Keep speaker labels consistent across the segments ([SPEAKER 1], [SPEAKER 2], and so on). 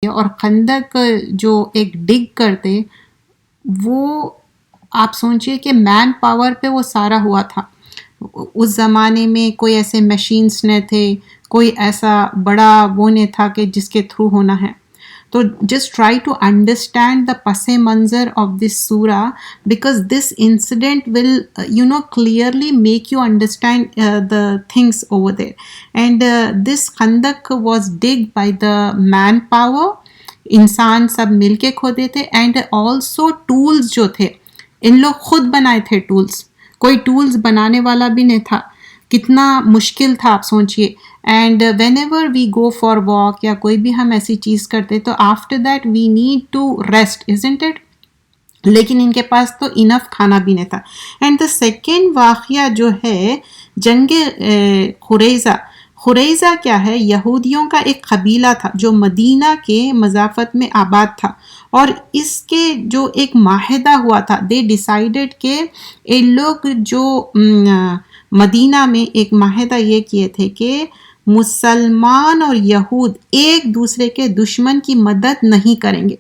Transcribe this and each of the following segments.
[SPEAKER 1] اور خندق جو ایک ڈگ کرتے وہ آپ سوچئے کہ مین پاور پہ وہ سارا ہوا تھا. اس زمانے میں کوئی ایسے مشینز نہیں تھے, کوئی ایسا بڑا وہ نہیں تھا کہ جس کے تھرو ہونا ہے. تو just try to understand the پس منظر آف دس سورہ, because this incident will clearly make you understand the things over there. And this خندق was dug by the man power, انسان سب مل کے کھودے تھے. اینڈ آلسو ٹولز جو تھے ان لوگ خود بنائے تھے ٹولز, کوئی ٹولز بنانے والا بھی نہیں تھا. کتنا مشکل تھا آپ سوچئے. And whenever we go for walk یا کوئی بھی ہم ایسی چیز کرتے تو after that we need to rest, isn't it? لیکن ان کے پاس تو انف کھانا بھی نہیں تھا. اینڈ دا سیکنڈ واقعہ جو ہے جنگ خریزہ. خریزہ کیا ہے؟ یہودیوں کا ایک قبیلہ تھا جو مدینہ کے مضافت میں آباد تھا, اور اس کے جو ایک معاہدہ ہوا تھا, دے ڈیسائیڈڈ کہ ان لوگ جو مدینہ میں ایک معاہدہ یہ کیے تھے کہ مسلمان اور یہود ایک دوسرے کے دشمن کی مدد نہیں کریں گے.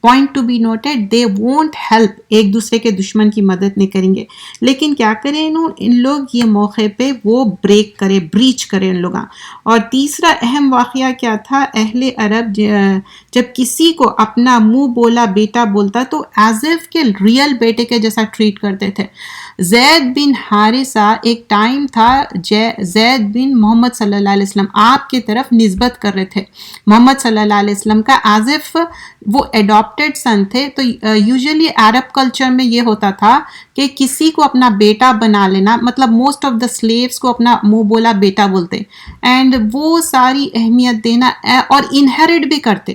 [SPEAKER 1] Point to be noted, they won't help, ایک دوسرے کے دشمن کی مدد نہیں کریں گے. لیکن کیا کریں ان لوگ یہ موقع پہ وہ بریچ کرے ان لوگاں. اور تیسرا اہم واقعہ کیا تھا؟ اہل عرب جب کسی کو اپنا منہ بولا بیٹا بولتا تو ایز اف کہ ریئل بیٹے کے جیسا ٹریٹ کرتے تھے. زید بن حارثہ ایک ٹائم تھا زید بن محمد صلی اللہ علیہ وسلم آپ کی طرف نسبت کر رہے تھے محمد صلی اللہ علیہ وسلم کا, ایز اف وہ ایڈاپٹیڈ سن تھے. تو یوزلی عرب کلچر میں یہ ہوتا تھا کہ کسی کو اپنا بیٹا بنا لینا, مطلب موسٹ آف دا سلیوز کو اپنا منہ بولا بیٹا بولتے, اینڈ وہ ساری اہمیت دینا اور انہیرٹ بھی کرتے.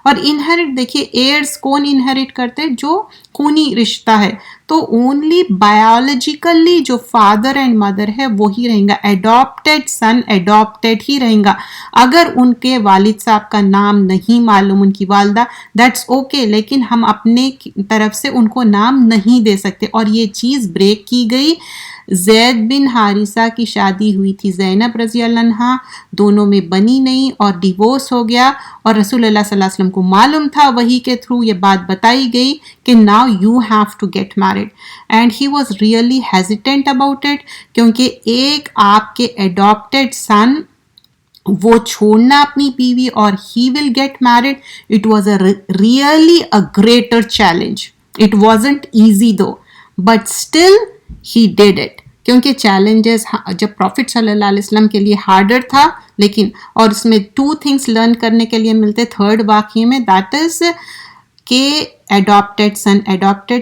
[SPEAKER 1] اور انہیرٹ دیکھیے ایئرز کون انہیرٹ کرتے؟ جو خونی رشتہ ہے. تو اونلی بایولوجیکلی جو فادر اینڈ مدر ہے وہی رہیں گا, ایڈاپٹیڈ سن ایڈاپٹیڈ ہی رہیں گا. اگر ان کے والد صاحب کا نام نہیں معلوم, ان کی والدہ, دیٹس اوکے, لیکن ہم اپنے طرف سے ان کو نام نہیں دے سکتے. اور یہ چیز بریک کی گئی. زید بن حارثہ کی شادی ہوئی تھی زینب رضی اللہ عنہا, دونوں میں بنی نہیں اور ڈیورس ہو گیا, اور رسول اللہ صلی اللہ علیہ وسلم کو معلوم تھا, وحی کے تھرو یہ بات بتائی گئی کہ now you have to get married. And he was really hesitant about it, کیونکہ ایک آپ کے adopted son وہ چھوڑنا اپنی بیوی اور he will get married, it was really a greater challenge. It wasn't easy though, but still he did it. کیونکہ چیلنجز جب پروفٹ صلی اللہ علیہ وسلم کے لیے ہارڈر تھا, لیکن اور اس میں 2 things لرن کرنے کے لیے ملتے تھرڈ واقعے میں, دیٹ از کہ ایڈاپٹیڈ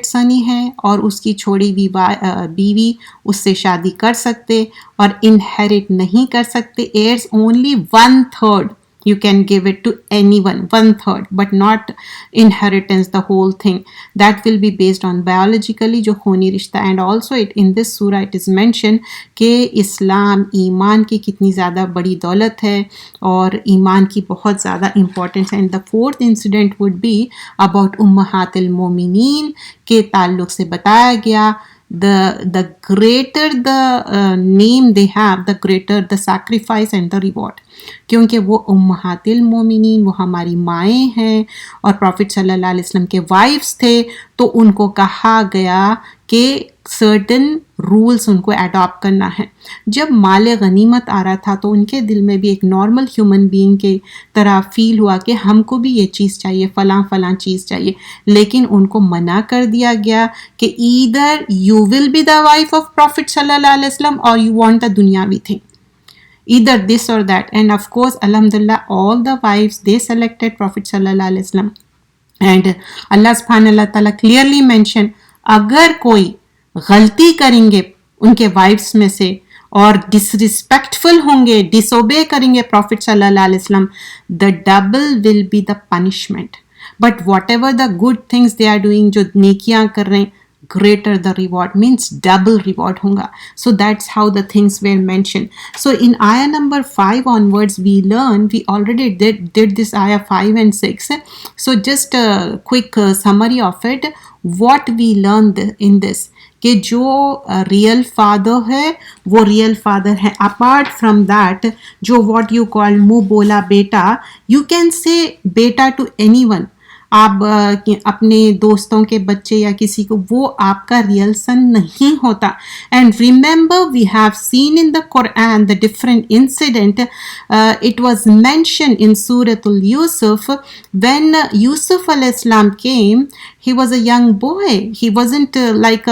[SPEAKER 1] سن ہی ہے اور اس کی چھوڑی بیوی اس سے شادی کر سکتے اور انہیرٹ نہیں کر سکتے. Years only 1/3 you can give it to anyone, 1/3, but not inheritance, the whole thing. That will be based on biologically جو خونی رشتہ. And also in this surah it is mentioned کہ اسلام ایمان کی کتنی زیادہ بڑی دولت ہے اور ایمان کی بہت زیادہ امپورٹنس ہے. And the fourth incident would be about امہات المومنین کے تعلق سے بتایا گیا. The greater the name they have, the greater the sacrifice and the reward. کیونکہ وہ امہات المومنین وہ ہماری مائیں ہیں اور پروفٹ صلی اللہ علیہ وسلم کے وائفز تھے, تو ان کو کہا گیا کہ سرٹن رولز ان کو اڈاپٹ کرنا ہے. جب مال غنیمت آ رہا تھا تو ان کے دل میں بھی ایک نارمل ہیومن بینگ کے طرح فیل ہوا کہ ہم کو بھی یہ چیز چاہیے, فلاں چیز چاہیے, لیکن ان کو منع کر دیا گیا کہ either you will be the wife of Prophet صلی اللہ علیہ وسلم or you want the دنیاوی thing, either this or that. And of course alhamdulillah all the wives they selected Prophet صلی اللہ علیہ وسلم. And اللہ سبحانہ اللہ تعالیٰ clearly mention اگر کوئی غلطی کریں گے ان کے وائفس میں سے اور ڈسرسپیکٹفل ہوں گے, ڈس اوبے کریں گے پروفٹ صلی اللہ علیہ وسلم, the double will be the punishment. But whatever the good things they are doing, جو نیکیاں کر رہے ہیں, greater the reward, means double reward ہوگا. So that's how the things were mentioned. So in ayah number 5 onwards we already did this ayah 5 and 6. So just a quick summary of it. What we learned in this, کہ جو real father ہے وہ real father ہے. Apart from that جو what you call منہ بولا بیٹا, you can say beta to any one. آپ اپنے دوستوں کے بچے یا کسی کو, وہ آپ کا ریئل سن نہیں ہوتا. And remember we have seen in the Quran the different incident. It was mention in Surah Yusuf when Yusuf alayhi salam came, he was a young boy. He wasn't like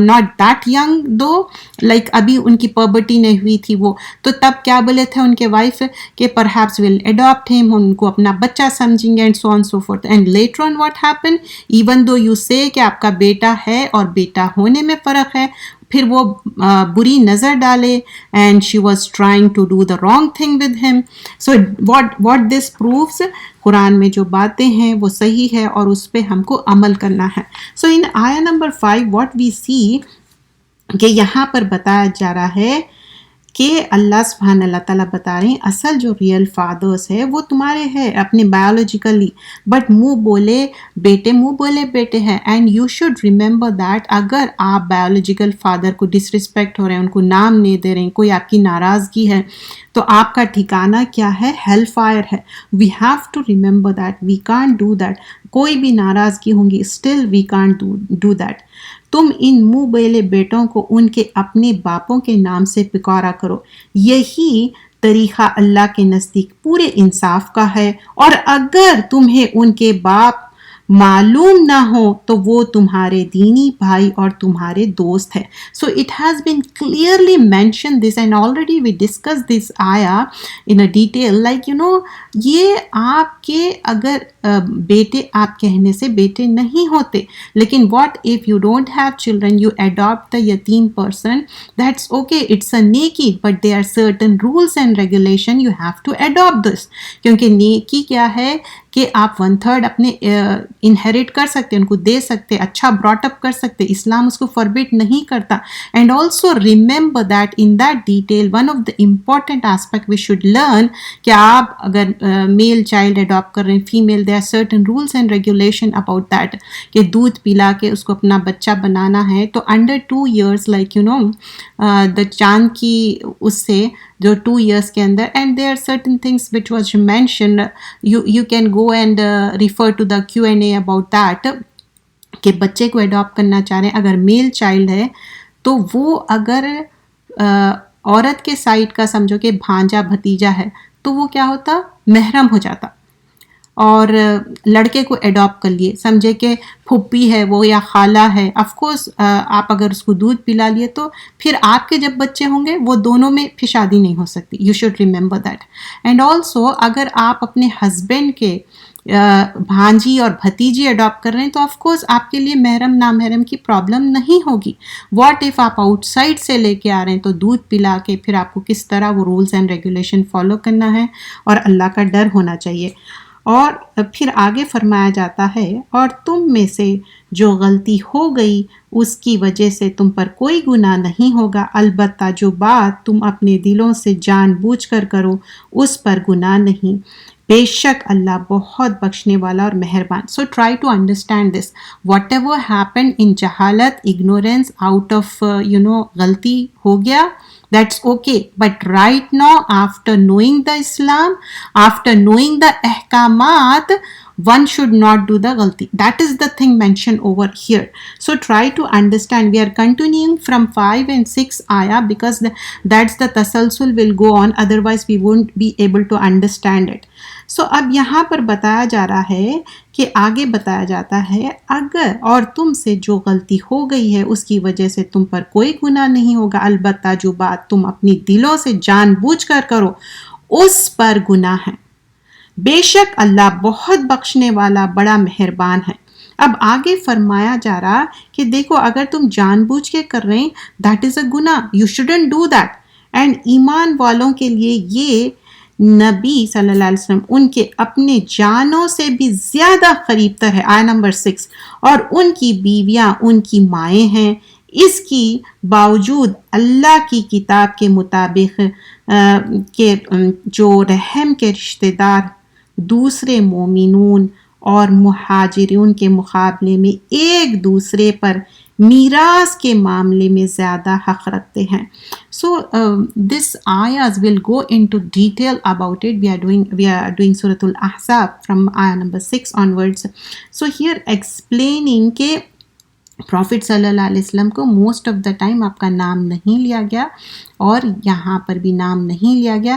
[SPEAKER 1] not that young though, like ابھی ان کی puberty نہیں ہوئی تھی وہ. تو تب کیا بولے تھے ان کے وائف کہ perhaps we'll adopt him, ان کو اپنا بچہ سمجھیں گے and so on so forth. And later on what happened, even though you say کہ آپ کا بیٹا ہے اور بیٹا ہونے میں فرق ہے, پھر وہ بری نظر ڈالے and she was trying to do the wrong thing with him. So what this proves, قرآن میں جو باتیں ہیں وہ صحیح ہے اور اس پہ ہم کو عمل کرنا ہے. So in آیا نمبر 5 what we see کہ یہاں پر بتایا جا رہا ہے کہ اللہ سبحانہ اللہ تعالیٰ بتا رہے ہیں اصل جو ریئل فادرس ہے وہ تمہارے ہے اپنے بایولوجیکلی, بٹ منہ بولے بیٹے ہیں. And you should remember that اگر آپ بایولوجیکل فادر کو ڈسرسپیکٹ ہو رہے ہیں, ان کو نام نہیں دے رہے ہیں, کوئی آپ کی ناراضگی ہے, تو آپ کا ٹھکانہ کیا ہے؟ ہیل فائر ہے. We have to remember that, we can't do that. کوئی بھی ناراضگی ہوں گی, still we can't do that. تم ان منہ بیلے بیٹوں کو ان کے اپنے باپوں کے نام سے پکارا کرو, یہی طریقہ اللہ کے نزدیک پورے انصاف کا ہے. اور اگر تمہیں ان کے باپ معلوم نہ ہو تو وہ تمہارے دینی بھائی اور تمہارے دوست ہے. So it has been clearly mentioned this, and already we discussed this ayah in a detail, like یہ آپ کے اگر بیٹے آپ کہنے سے بیٹے نہیں ہوتے, لیکن what if you don't have children, you adopt the yatim person, that's okay, it's a نیکی, but there are certain rules and regulation, you have to adopt this. کیونکہ نیکی کیا ہے کہ آپ 1/3 اپنے انہیریٹ کر سکتے, ان کو دے سکتے, اچھا براٹ اپ کر سکتے, اسلام اس کو فوربٹ نہیں کرتا. And also remember that in that detail one of the important aspect we should learn کہ آپ اگر میل چائلڈ اڈاپٹ کر رہے ہیں, female, there are certain rules and regulation about that کہ دودھ پلا کے اس کو اپنا بچہ بنانا ہے تو انڈر 2 years لائک دا چاند کی اس سے جو 2 years کے اندر. And there are certain things which was mentioned, you can go and refer to the Q&A about that کہ بچے کو اڈاپٹ کرنا چاہ رہے ہیں, اگر میل چائلڈ ہے تو وہ اگر عورت کے سائڈ کا سمجھو کہ بھانجا بھتیجا ہے تو وہ کیا ہوتا؟ محرم ہو جاتا. اور لڑکے کو اڈاپٹ کر لیے, سمجھے کہ پھپھی ہے وہ یا خالہ ہے, آف کورس آپ اگر اس کو دودھ پلا لیے تو پھر آپ کے جب بچے ہوں گے وہ دونوں میں پھر شادی نہیں ہو سکتی. You should remember that. And also اگر آپ اپنے ہسبینڈ کے بھانجی اور بھتیجی اڈاپٹ کر رہے ہیں تو آف کورس آپ کے لیے محرم نامحرم کی پرابلم نہیں ہوگی. واٹ ایف آپ آؤٹ سائڈ سے لے کے آ رہے ہیں تو دودھ پلا کے پھر آپ کو کس طرح وہ رولز اینڈ ریگولیشن فالو کرنا ہے, اور اللہ کا ڈر ہونا چاہیے. اور پھر آگے فرمایا جاتا ہے اور تم میں سے جو غلطی ہو گئی اس کی وجہ سے تم پر کوئی گناہ نہیں ہوگا, البتہ جو بات تم اپنے دلوں سے جان بوجھ کر کرو اس پر گناہ نہیں, بے شک اللہ بہت بخشنے والا اور مہربان. So try to understand this. Whatever happen in جہالت, اگنورینس, آؤٹ آف غلطی ہو گیا, that's okay, but right now after knowing the Islam, after knowing the ahkamat, one should not do the ghalti. That is the thing mentioned over here. So try to understand. We are continuing from 5 and 6 ayah because that's the tasalsul will go on, otherwise we won't be able to understand it. So اب یہاں پر بتایا جا رہا ہے کہ آگے بتایا جاتا ہے اگر اور تم سے جو غلطی ہو گئی ہے اس کی وجہ سے تم پر کوئی گناہ نہیں ہوگا, البتہ جو بات تم اپنی دلوں سے جان بوجھ کر کرو اس پر گناہ ہے, بے شک اللہ بہت بخشنے والا بڑا مہربان ہے. اب آگے فرمایا جا رہا کہ دیکھو اگر تم جان بوجھ کے کر رہے ہیں دیٹ از اے گناہ, you shouldn't do that. And ایمان والوں کے لیے یہ نبی صلی اللہ علیہ وسلم ان کے اپنے جانوں سے بھی زیادہ قریب تر ہے. آیہ نمبر 6, اور ان کی بیویاں ان کی مائیں ہیں, اس کی باوجود اللہ کی کتاب کے مطابق کہ جو رحم کے رشتہ دار دوسرے مومنون اور مہاجرین کے مقابلے میں ایک دوسرے پر میراث کے معاملے میں زیادہ حق رکھتے ہیں. So this ayahs will go into detail about it. We are doing Surah Al-Ahzab from ayah number 6 onwards. So here explaining کہ پروفٹ صلی اللہ علیہ وسلم کو موسٹ آف دا ٹائم آپ کا نام نہیں لیا گیا، اور یہاں پر بھی نام نہیں لیا گیا.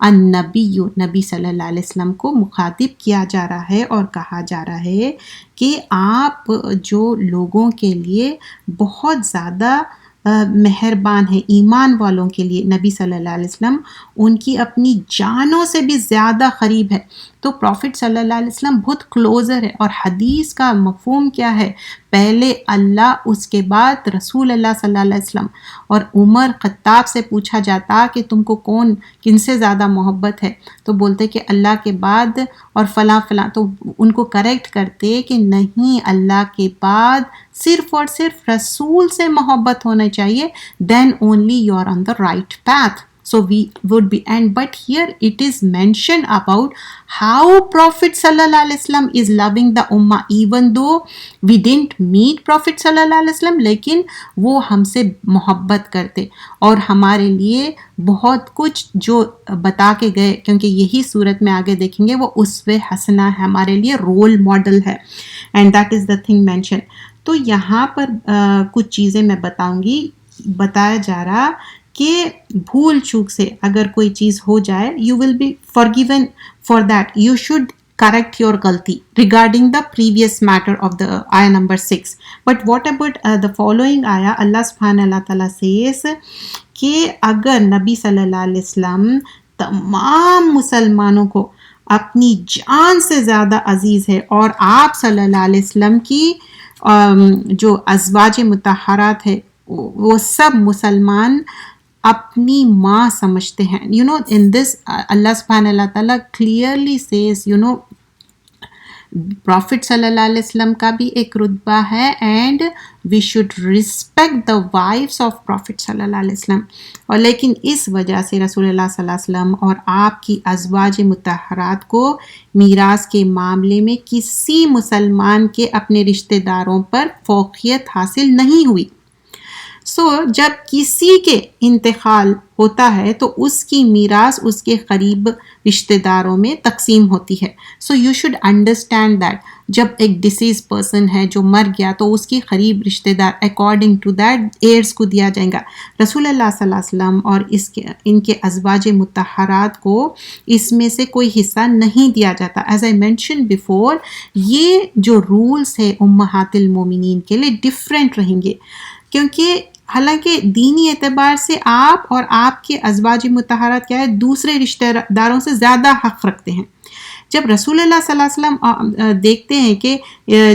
[SPEAKER 1] النبی، نبی صلی اللہ علیہ وسلم کو مخاطب کیا جا رہا ہے اور کہا جا رہا ہے کہ آپ جو لوگوں کے لیے بہت زیادہ مہربان ہیں، ایمان والوں کے لیے نبی صلی اللہ علیہ وسلم ان کی اپنی جانوں سے بھی زیادہ قریب ہے. تو پروفٹ صلی اللہ علیہ وسلم بہت کلوزر ہے. اور حدیث کا مفہوم کیا ہے؟ پہلے اللہ، اس کے بعد رسول اللہ صلی اللہ علیہ وسلم. اور عمر خطاب سے پوچھا جاتا کہ تم کو کن سے زیادہ محبت ہے، تو بولتے کہ اللہ کے بعد اور فلاں فلاں. تو ان کو کریکٹ کرتے کہ نہیں، اللہ کے بعد صرف اور صرف رسول سے محبت ہونا چاہیے. then only you are on the right path. So we would be, but here it is mentioned about how Prophet sallallahu alaihi wasallam is loving the ummah, even though we didn't meet Prophet sallallahu alaihi wasallam, لیکن وہ ہم سے محبت کرتے اور ہمارے لیے بہت کچھ جو بتا کے گئے، کیونکہ یہی صورت میں آگے دیکھیں گے وہ اسوہ حسنہ ہے، ہمارے لیے رول ماڈل ہے. and that is the thing mentioned. تو یہاں پر کچھ چیزیں میں بتاؤں گی. بتایا جا رہا کہ بھول چوک سے اگر کوئی چیز ہو جائے، you will be forgiven for that. You should correct your غلطی regarding the previous matter of the ayah number 6. But what about the following ayah? Allah subhanahu wa ta'ala says کہ اگر نبی صلی اللہ علیہ وسلم تمام مسلمانوں کو اپنی جان سے زیادہ عزیز ہے، اور آپ صلی اللہ علیہ وسلم کی جو ازواج مطہرات ہے وہ سب مسلمان اپنی ماں سمجھتے ہیں. in this اللہ سبحانہ اللہ تعالیٰ clearly says, پروفٹ صلی اللہ علیہ وسلم کا بھی ایک رتبہ ہے، and we should respect the wives of prophet صلی اللہ علیہ وسلم. اور لیکن اس وجہ سے رسول اللہ صلی اللہ علیہ وسلم اور آپ کی ازواج مطہرات کو میراث کے معاملے میں کسی مسلمان کے اپنے رشتہ داروں پر فوقیت حاصل نہیں ہوئی. جب کسی کے انتقال ہوتا ہے تو اس کی میراث اس کے قریب رشتہ داروں میں تقسیم ہوتی ہے. یو شوڈ انڈرسٹینڈ دیٹ جب ایک ڈیسیز پرسن ہے جو مر گیا تو اس کی قریب رشتہ دار اکارڈنگ ٹو دیٹ ایئرس کو دیا جائے گا. رسول اللہ صلی اللہ علیہ وسلم اور ان کے ازواج مطہرات کو اس میں سے کوئی حصہ نہیں دیا جاتا. ایز آئی مینشن بیفور، یہ جو رولس ہے امہات المومنین کے لیے ڈفرینٹ رہیں گے، کیونکہ حالانکہ دینی اعتبار سے آپ اور آپ کے ازواج مطہرات کیا ہے، دوسرے رشتہ داروں سے زیادہ حق رکھتے ہیں. جب رسول اللہ صلی اللہ علیہ وسلم دیکھتے ہیں کہ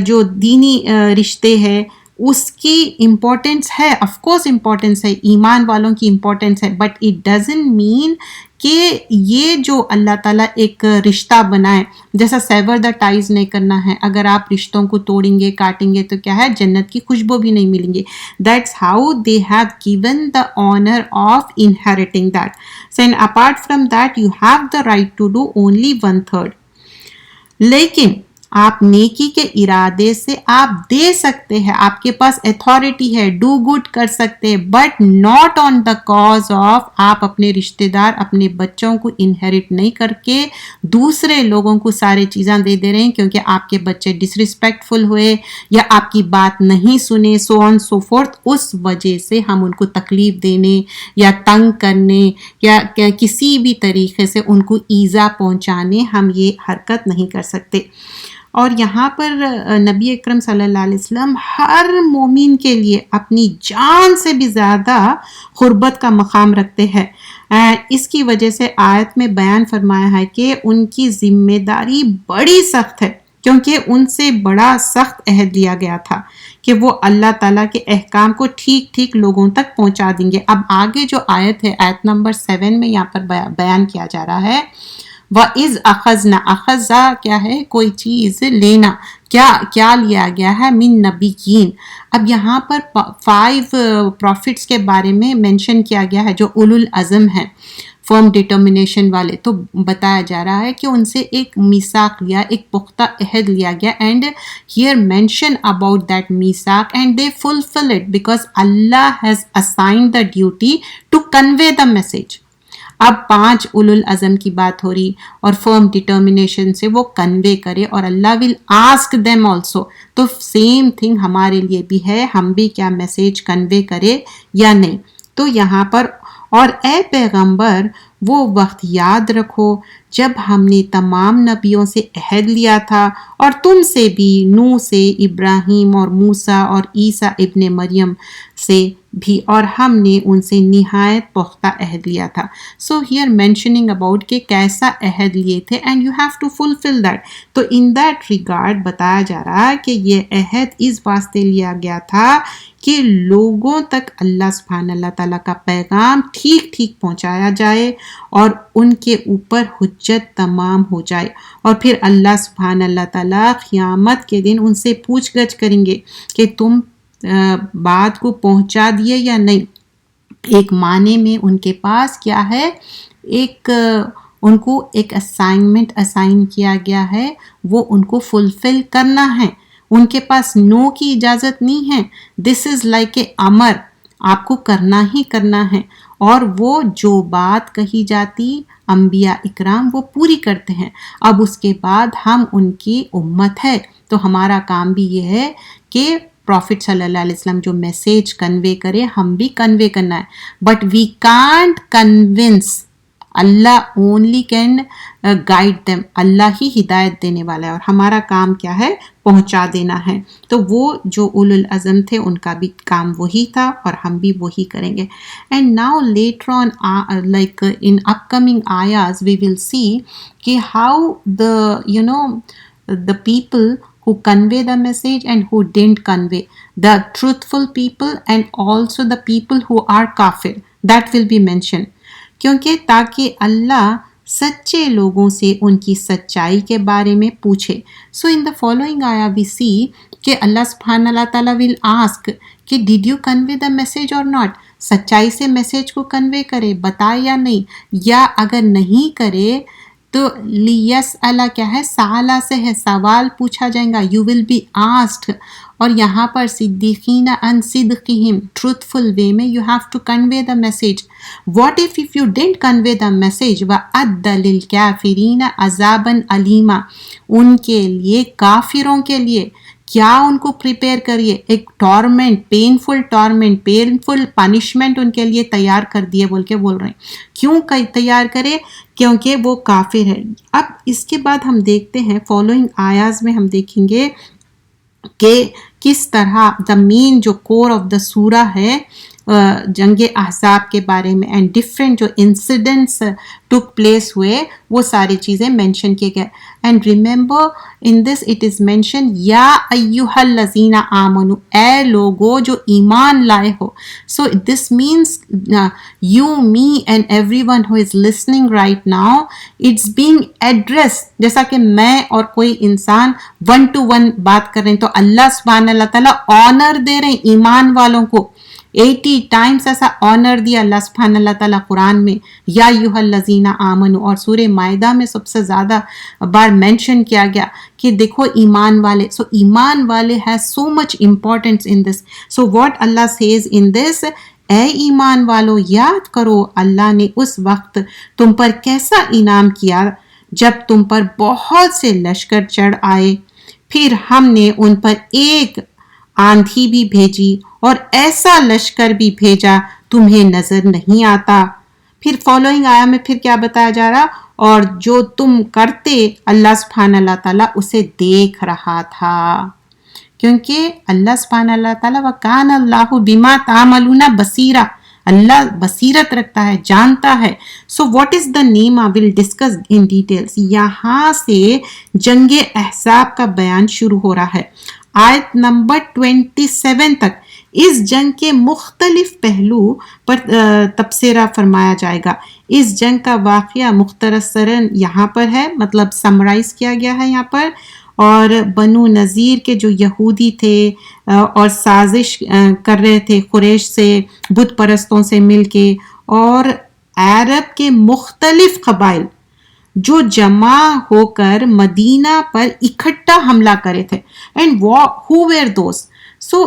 [SPEAKER 1] جو دینی رشتے ہیں اس کی امپورٹنس ہے، آف کورس امپورٹنس ہے، ایمان والوں کی امپورٹنس ہے، بٹ اٹ ڈزنٹ مین کہ یہ جو اللہ تعالیٰ ایک رشتہ بنائے جیسا سیور دا ٹائز نہیں کرنا ہے. اگر آپ رشتوں کو توڑیں گے، کاٹیں گے تو کیا ہے، جنت کی خوشبو بھی نہیں ملیں گے. That's how they have given the honour of inheriting that. And apart from that you have the right to do only 1/3. لیکن آپ نیکی کے ارادے سے آپ دے سکتے ہیں، آپ کے پاس اتھارٹی ہے، ڈو گڈ کر سکتے ہیں، but not on the cause of آپ اپنے رشتہ دار، اپنے بچوں کو انہیریٹ نہیں کر کے دوسرے لوگوں کو سارے چیزاں دے رہے ہیں کیونکہ آپ کے بچے ڈس ریسپیکٹفل ہوئے یا آپ کی بات نہیں سنے، سو آن سو فورتھ. اس وجہ سے ہم ان کو تکلیف دینے یا تنگ کرنے یا کسی بھی طریقے سے ان کو ایذا پہنچانے ہم یہ حرکت نہیں کر سکتے. اور یہاں پر نبی اکرم صلی اللہ علیہ وسلم ہر مومن کے لیے اپنی جان سے بھی زیادہ قربت کا مقام رکھتے ہیں. اس کی وجہ سے آیت میں بیان فرمایا ہے کہ ان کی ذمہ داری بڑی سخت ہے، کیونکہ ان سے بڑا سخت عہد لیا گیا تھا کہ وہ اللہ تعالیٰ کے احکام کو ٹھیک ٹھیک لوگوں تک پہنچا دیں گے. اب آگے جو آیت ہے، آیت نمبر 7 میں یہاں پر بیان کیا جا رہا ہے، وَإِذْ أَخَذْنَا، اخذا کیا ہے، کوئی چیز لینا، کیا لیا گیا ہے، من نبیین. اب یہاں پر 5 پروفٹس کے بارے میں مینشن کیا گیا ہے جو اولو العزم ہیں. فرم ڈٹرمنیشن والے. تو بتایا جا رہا ہے کہ ان سے ایک میثاق لیا, ایک پختہ عہد لیا گیا, and here mention about that میثاق and they fulfil it because Allah has assigned the duty to convey the message. اب 5 اولو العزم کی بات ہو رہی اور فرم ڈٹرمنیشن سے وہ کنوے کرے, اور اللہ ول آسک دیم آلسو. تو سیم تھنگ ہمارے لیے بھی ہے, ہم بھی کیا میسج کنوے کرے یا نہیں. تو یہاں پر اور اے پیغمبر وہ وقت یاد رکھو جب ہم نے تمام نبیوں سے عہد لیا تھا, اور تم سے بھی, نوح سے, ابراہیم اور موسیٰ اور عیسیٰ ابن مریم سے بھی, اور ہم نے ان سے نہایت پختہ عہد لیا تھا. سو ہیئر مینشننگ اباؤٹ کہ کیسا عہد لیے تھے and you have to fulfil that. تو ان دیٹ ریگارڈ بتایا جا رہا ہے کہ یہ عہد اس واسطے لیا گیا تھا کہ لوگوں تک اللہ سبحانہ اللہ تعالیٰ کا پیغام ٹھیک ٹھیک پہنچایا جائے اور ان کے اوپر حجت تمام ہو جائے, اور پھر اللہ سبحانہ اللہ تعالیٰ قیامت کے دن ان سے پوچھ گچھ کریں گے کہ تم بات کو پہنچا دیے یا نہیں. ایک معنی میں ان کے پاس کیا ہے, ایک ان کو ایک اسائنمنٹ اسائن کیا گیا ہے, وہ ان کو فلفل کرنا ہے. ان کے پاس نو کی اجازت نہیں ہے. دس از لائک اے امر, آپ کو کرنا ہی کرنا ہے. اور وہ جو بات کہی جاتی انبیاء اکرام وہ پوری کرتے ہیں. اب اس کے بعد ہم ان کی امت ہے, تو ہمارا کام بھی یہ ہے کہ پروفٹ صلی اللہ علیہ وسلم جو میسیج کنوے کرے ہم بھی کنوے کرنا ہے. But we can't convince, Allah only can guide them. Allah ہی ہدایت دینے والا ہے, اور ہمارا کام کیا ہے, پہنچا دینا ہے. تو وہ جو اولو العزم تھے ان کا بھی کام وہی تھا, اور ہم بھی وہی کریں گے. And now later on like in upcoming آیاز وی ول سی کہ how the people who convey the message and who didn't convey, the truthful people and also the people who are kafir, that will be mentioned. کیونکہ تاکہ اللہ سچے لوگوں سے ان کی سچائی کے بارے میں پوچھے. سو ان دا فالوئنگ آیا وی سی کہ اللہ سبحانہ اللہ تعالیٰ ول آسک کہ did you convey the message اور ناٹ. سچائی سے میسیج کو کنوے کرے, بتائے یا نہیں, یا اگر نہیں کرے تو لیس اللہ کیا ہے, سالہ سے ہے, سوال پوچھا جائے گا. You will be asked. اور یہاں پر صدیقین ان صدقہم, ٹروتھفل وے میں you have to convey the message. What if you don't convey the message وَأَدَّ لِلْكَافِرِينَ عَذَابًا عَلِيمًا, ان کے لیے, کافروں کے لیے کیا ان کو پریپیئر کریے, ایک ٹارمنٹ, پینفل پنشمنٹ ان کے لیے تیار کر دیے بول رہے ہیں. کیوں تیار کرے, کیونکہ وہ کافر ہے. اب اس کے بعد ہم دیکھتے ہیں فالوئنگ آیاز میں ہم دیکھیں گے کہ کس طرح دا مین جو کور آف دا سورہ ہے جنگ احزاب کے بارے میں, اینڈ ڈفرینٹ جو انسیڈنٹس ٹک پلیس ہوئے وہ ساری چیزیں مینشن کیے گئے. And remember in this it is mention یا ایھا الذین آمنو, اے لوگو جو ایمان لائے ہو. So this means you, me and everyone who is listening right now, it's being address. جیسا کہ میں اور کوئی انسان 1-to-1 بات کر رہے ہیں, تو اللہ سبحانہ اللہ تعالیٰ آنر دے رہے ہیں ایمان والوں کو. 80 ٹائمز ایسا آنر دیا اللہ سبحانہ اللہ تعالیٰ قرآن میں, یا ایھا الذین آمنو. اور سورہ مائدہ میں سب سے زیادہ بار مینشن کیا گیا کہ دیکھو ایمان والے. سو ایمان والے has so much importance in this. So what Allah says in this, اے ایمان والو یاد کرو اللہ نے اس وقت تم پر کیسا انعام کیا جب تم پر بہت سے لشکر چڑھ آئے, پھر ہم نے ان پر ایک آندھی بھی بھیجی اور ایسا لشکر بھی بھیجا تمہیں نظر نہیں آتا. پھر فالوئنگ آیا میں پھر کیا بتایا جا رہا, اور جو تم کرتے اللہ سبحانہ اللہ تعالیٰ اسے دیکھ رہا تھا, کیونکہ اللہ سبحانہ اللہ تعالیٰ وَكَانَ اللَّهُ بِمَا تَعْمَلُونَ بَصِيرًا, اللہ بصیرت رکھتا ہے, جانتا ہے. So what is the name, I will discuss in details. یہاں سے جنگ احزاب کا بیان شروع ہو رہا ہے آیت نمبر 27 تک. اس جنگ کے مختلف پہلو پر تبصرہ فرمایا جائے گا. اس جنگ کا واقعہ مختصراً یہاں پر ہے, مطلب سمرائز کیا گیا ہے یہاں پر. اور بنو نذیر کے جو یہودی تھے اور سازش کر رہے تھے قریش سے, بت پرستوں سے مل کے, اور عرب کے مختلف قبائل جو جمع ہو کر مدینہ پر اکٹھا حملہ کرے تھے. And who where those? So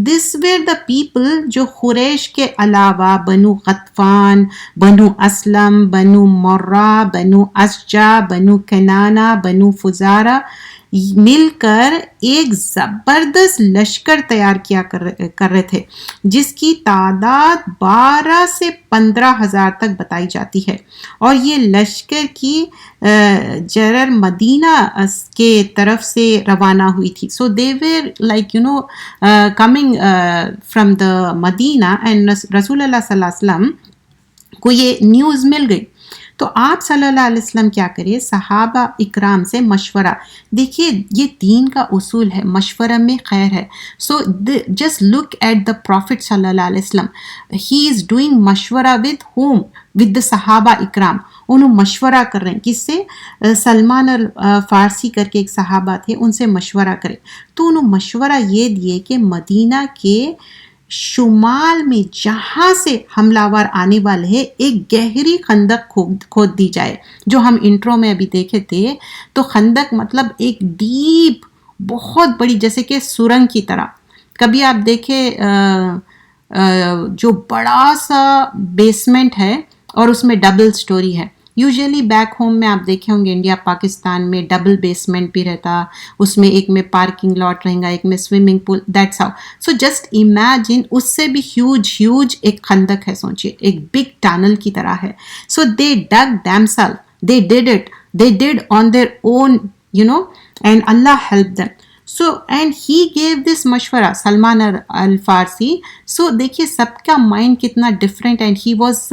[SPEAKER 1] this where the people جو قریش کے علاوہ بنو غطفان، بنو اسلم، بنو مرہ، بنو اشجع، بنو کنانہ، بنو فزارہ مل کر ایک زبردست لشکر تیار کیا کر رہے تھے، جس کی تعداد 12 سے 15,000 تک بتائی جاتی ہے. اور یہ لشکر کی جرر مدینہ کے طرف سے روانہ ہوئی تھی. So they were like coming from the Medina, and رسول اللہ صلی اللہ علیہ وسلم کو یہ نیوز مل گئی. تو آپ صلی اللہ علیہ وسلم کیا کریے، صحابہ اکرام سے مشورہ. دیکھیے یہ دین کا اصول ہے، مشورہ میں خیر ہے. So just look at the prophet صلی اللہ علیہ وسلم، ہی از ڈوئنگ مشورہ ود ہوم، ود دا صحابہ اکرام. انہوں مشورہ کر رہے ہیں کس سے؟ سلمان الفارسی کر کے ایک صحابہ تھے، ان سے مشورہ کرے. تو انہوں مشورہ یہ دیے کہ مدینہ کے شمال میں جہاں سے حملہ آور آنے والے ہیں ایک گہری خندق کھود دی جائے. جو ہم انٹرو میں ابھی دیکھے تھے، تو خندق مطلب ایک ڈیپ بہت بڑی، جیسے کہ سرنگ کی طرح. کبھی آپ دیکھیں جو بڑا سا بیسمنٹ ہے اور اس میں ڈبل سٹوری ہے. یوزلی بیک ہوم میں آپ دیکھے ہوں گے انڈیا پاکستان میں ڈبل بیسمنٹ بھی رہتا، اس میں ایک میں پارکنگ لاٹ رہیں گا، ایک میں swimming pool, that's how. So just imagine اس سے بھی ہیوج ایک خندق ہے، سوچیے ایک بگ ٹنل کی طرح ہے. So they dug them self, they did it, they did on their own and Allah help them. So and he gave this مشورہ، سلمان الفارسی. سو دیکھیے سب کا مائنڈ کتنا different, and he was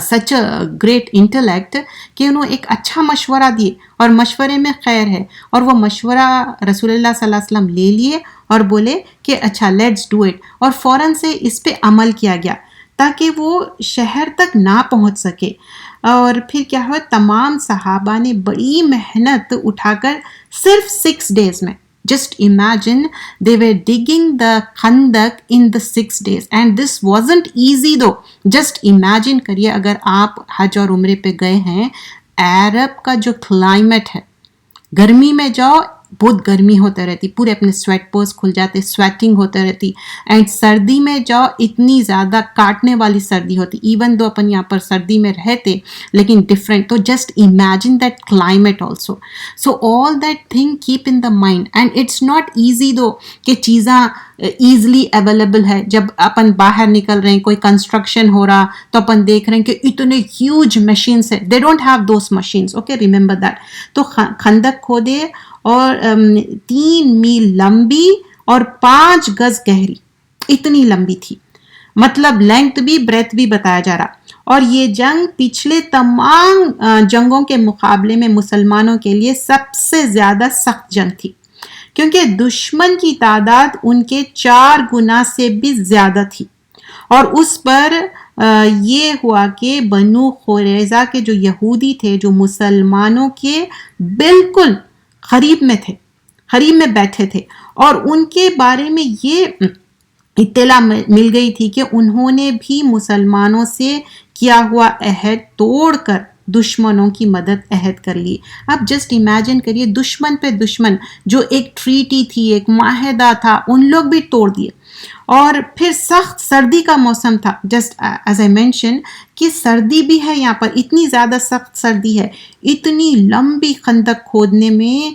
[SPEAKER 1] such a great intellect کہ انہوں ایک اچھا مشورہ دیے، اور مشورے میں خیر ہے. اور وہ مشورہ رسول اللہ صلی اللہ علیہ وسلم لے لیے اور بولے کہ اچھا لیٹس ڈو اٹ، اور فوراً سے اس پہ عمل کیا گیا تاکہ وہ شہر تک نہ پہنچ سکے. اور پھر کیا ہوا، تمام صحابہ نے بڑی محنت اٹھا کر صرف 6 days میں، just imagine they were digging the khandak in the 6 days, and this wasn't easy though. just imagine کریے اگر آپ حج اور عمرے پہ گئے ہیں، عرب کا جو کلائمیٹ ہے، گرمی میں جاؤ بہت گرمی ہوتے رہتی، پورے اپنے سویٹ پورس کھل جاتے، سویٹنگ ہوتے رہتی. اینڈ سردی میں جاؤ اتنی زیادہ کاٹنے والی سردی ہوتی، ایون دو اپن یہاں پر سردی میں رہتے لیکن ڈفرینٹ. تو just imagine that climate also. So all that thing keep in the mind, and it's not easy though کہ چیزاں ایزلی اویلیبل ہے. جب اپن باہر نکل رہے ہیں، کوئی کنسٹرکشن ہو رہا تو اپن دیکھ رہے ہیں کہ اتنے ہیوج مشینس ہے، دے don't have those machines. Okay, remember that. تو خندق کھودے اور 3 میل لمبی اور 5 گز گہری، اتنی لمبی تھی، مطلب لینتھ بھی بریتھ بھی بتایا جا رہا. اور یہ جنگ پچھلے تمام جنگوں کے مقابلے میں مسلمانوں کے لیے سب سے زیادہ سخت جنگ تھی، کیونکہ دشمن کی تعداد ان کے 4 گنا سے بھی زیادہ تھی. اور اس پر یہ ہوا کہ بنو قریظہ کے جو یہودی تھے، جو مسلمانوں کے بالکل قریب میں تھے، قریب میں بیٹھے تھے، اور ان کے بارے میں یہ اطلاع مل گئی تھی کہ انہوں نے بھی مسلمانوں سے کیا ہوا عہد توڑ کر دشمنوں کی مدد عہد کر لی. اب جسٹ امیجن کریے، دشمن پہ دشمن، جو ایک ٹریٹی تھی، ایک معاہدہ تھا، ان لوگ بھی توڑ دیے. اور پھر سخت سردی کا موسم تھا، جسٹ ایز ائی مینشن کہ سردی بھی ہے یہاں پر، اتنی زیادہ سخت سردی ہے. اتنی لمبی خندق کھودنے میں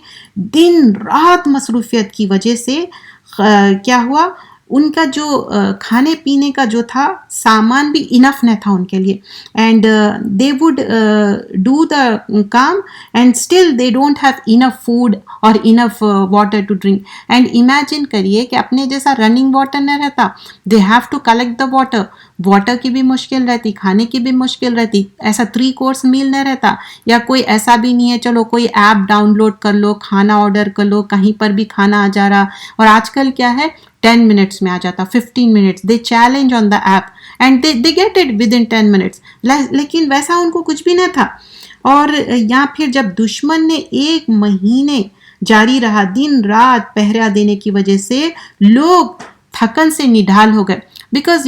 [SPEAKER 1] دن رات مصروفیت کی وجہ سے کیا ہوا، ان کا جو کھانے پینے کا جو تھا سامان بھی انف نہ تھا ان کے لیے. And they would do the کام and still they don't have enough food اور enough water to drink. And imagine کریے کہ اپنے جیسا رننگ واٹر نہ رہتا، they have to collect the water. Water کی بھی مشکل رہتی، کھانے کی بھی مشکل رہتی. ایسا 3 course میل نہ رہتا، یا کوئی ایسا بھی نہیں ہے چلو کوئی ایپ ڈاؤن لوڈ کر لو، کھانا آرڈر کر لو، کہیں پر بھی کھانا آ جا رہا. اور آج کل کیا ہے، 10 minutes میں آ جاتا، 15 minutes. They challenge on the app and they get it within 10 minutes. لیکن ویسا ان کو کچھ بھی نہ تھا. اور یہاں پھر جب دشمن نے 1 مہینے جاری رہا، دن رات پہرا دینے کی وجہ سے لوگ تھکن سے نڈھال ہو گئے. Because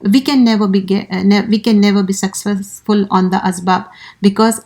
[SPEAKER 1] we can never be successful on the asbab, because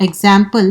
[SPEAKER 1] example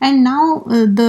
[SPEAKER 1] and now the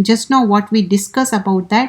[SPEAKER 1] just now what we discuss about that,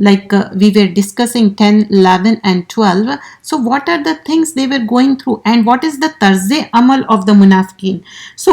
[SPEAKER 1] we were discussing 10, 11 and 12. So what are the things they were going through and what is the tarz amal of the munafiqeen. So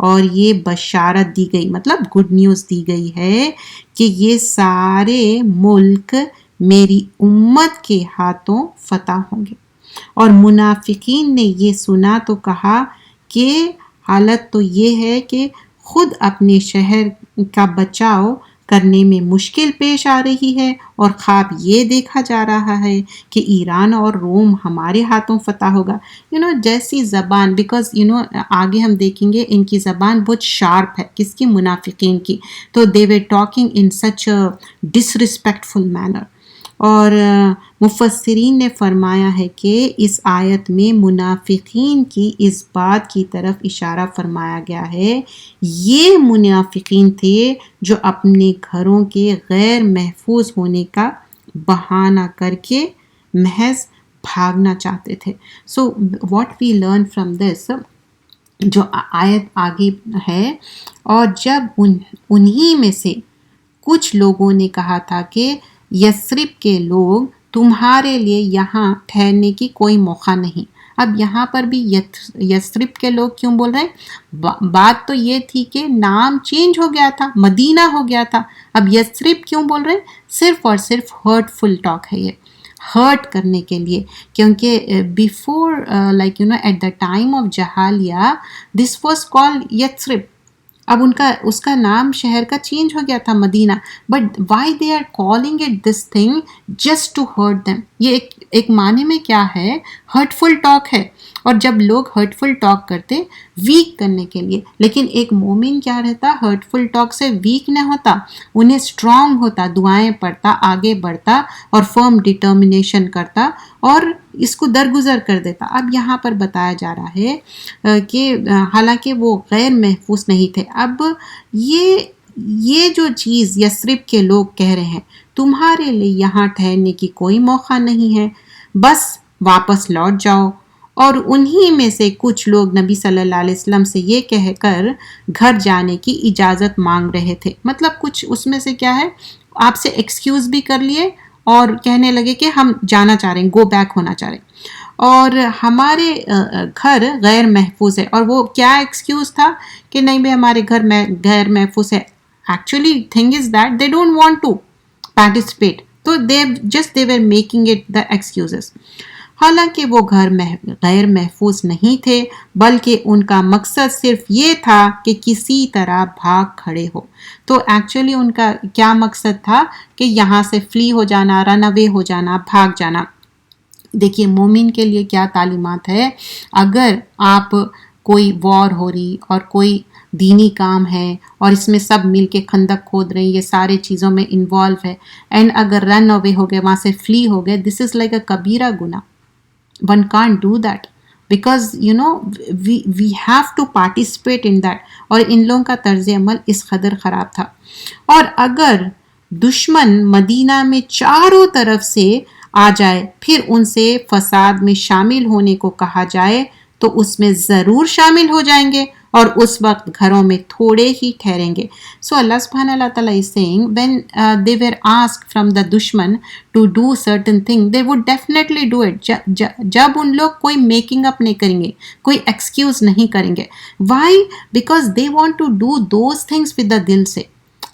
[SPEAKER 1] اور یہ بشارت دی گئی، مطلب good news دی گئی ہے کہ یہ سارے ملک میری امت کے ہاتھوں فتح ہوں گے۔ اور منافقین نے یہ سنا تو کہا کہ حالت تو یہ ہے کہ خود اپنے شہر کا بچاؤ کرنے میں مشکل پیش آ رہی ہے، اور خواب یہ دیکھا جا رہا ہے کہ ایران اور روم ہمارے ہاتھوں فتح ہوگا۔ جیسی زبان، بیکاز آگے ہم دیکھیں گے ان کی زبان بہت شارپ ہے، کس کی؟ منافقین کی۔ تو they were talking in such a disrespectful manner۔ اور مفسرین نے فرمایا ہے کہ اس آیت میں منافقین کی اس بات کی طرف اشارہ فرمایا گیا ہے، یہ منافقین تھے جو اپنے گھروں کے غیر محفوظ ہونے کا بہانہ کر کے محض بھاگنا چاہتے تھے۔ So what we learn from this, جو آیت آگے ہے، اور جب انہی میں سے کچھ لوگوں نے کہا تھا کہ یثرب کے لوگ تمہارے لیے یہاں ٹھہرنے کی کوئی موقع نہیں۔ اب یہاں پر بھی یثرب کے لوگ کیوں بول رہے ہیں؟ بات تو یہ تھی کہ نام چینج ہو گیا تھا، مدینہ ہو گیا تھا، اب یثرب کیوں بول رہے ہیں؟ صرف اور صرف ہرٹ فل ٹاک ہے، یہ ہرٹ کرنے کے لیے، کیونکہ before at the time of جہالیہ دس واز کالڈ یثرب۔ اب اس کا نام شہر کا چینج ہو گیا تھا Medina, but why they are calling it this thing just to hurt them. یہ ایک معنی میں کیا ہے؟ ہرٹ فل ٹاک ہے، اور جب لوگ ہرٹ فل ٹاک کرتے ویک کرنے کے لیے، لیکن ایک مومن کیا رہتا؟ ہرٹ فل ٹاک سے ویک نہ ہوتا، انہیں اسٹرانگ ہوتا، دعائیں پڑھتا، آگے بڑھتا اور فرم ڈٹرمنیشن کرتا اور اس کو درگزر کر دیتا۔ اب یہاں پر بتایا جا رہا ہے کہ حالانکہ وہ غیر محفوظ نہیں تھے، اب یہ جو چیز یثرب کے لوگ کہہ رہے ہیں، تمہارے لیے یہاں ٹھہرنے کی کوئی موقع نہیں ہے، بس واپس لوٹ جاؤ۔ اور انہی میں سے کچھ لوگ نبی صلی اللہ علیہ وسلم سے یہ کہہ کر گھر جانے کی اجازت مانگ رہے تھے، مطلب کچھ اس میں سے کیا ہے، آپ سے ایکسکیوز بھی کر لیے اور کہنے لگے کہ ہم جانا چاہ رہے ہیں، گو بیک ہونا چاہ رہے ہیں، اور ہمارے گھر غیر محفوظ ہے۔ اور وہ کیا ایکسکیوز تھا کہ نہیں بھائی ہمارے گھر غیر محفوظ ہے؟ Actually thing is that they don't want to participate, تو they were making it the excuses۔ حالانکہ وہ گھر غیر محفوظ نہیں تھے، بلکہ ان کا مقصد صرف یہ تھا کہ کسی طرح بھاگ کھڑے ہو۔ تو ایکچولی ان کا کیا مقصد تھا کہ یہاں سے فلی ہو جانا، رن اوے ہو جانا، بھاگ جانا۔ دیکھیے مومن کے لیے کیا تعلیمات ہے، اگر آپ کوئی وار ہو رہی اور کوئی دینی کام ہے اور اس میں سب مل کے خندق کھود رہے ہیں، یہ سارے چیزوں میں انوالو ہے، اینڈ اگر رن اوے ہو گئے، وہاں سے فلی ہو گئے، دس از لائک اے کبیرہ گناہ۔ One can't do that because we have to participate in that. اور ان لوگوں کا طرز عمل اس قدر خراب تھا۔ اور اگر دشمن مدینہ میں چاروں طرف سے آ جائے، پھر ان سے فساد میں شامل ہونے کو کہا جائے تو اس میں ضرور شامل ہو جائیں گے، اور اس وقت گھروں میں تھوڑے ہی ٹھہریں گے۔ سو اللہ سبحانہ اللہ تعالیٰ is saying when they were asked from the دشمن to do certain thing they would definitely do it۔ جب ان لوگ کوئی میکنگ اپ نہیں کریں گے، کوئی ایکسکیوز نہیں کریں گے۔ why؟ because they want to do those things with the دل سے،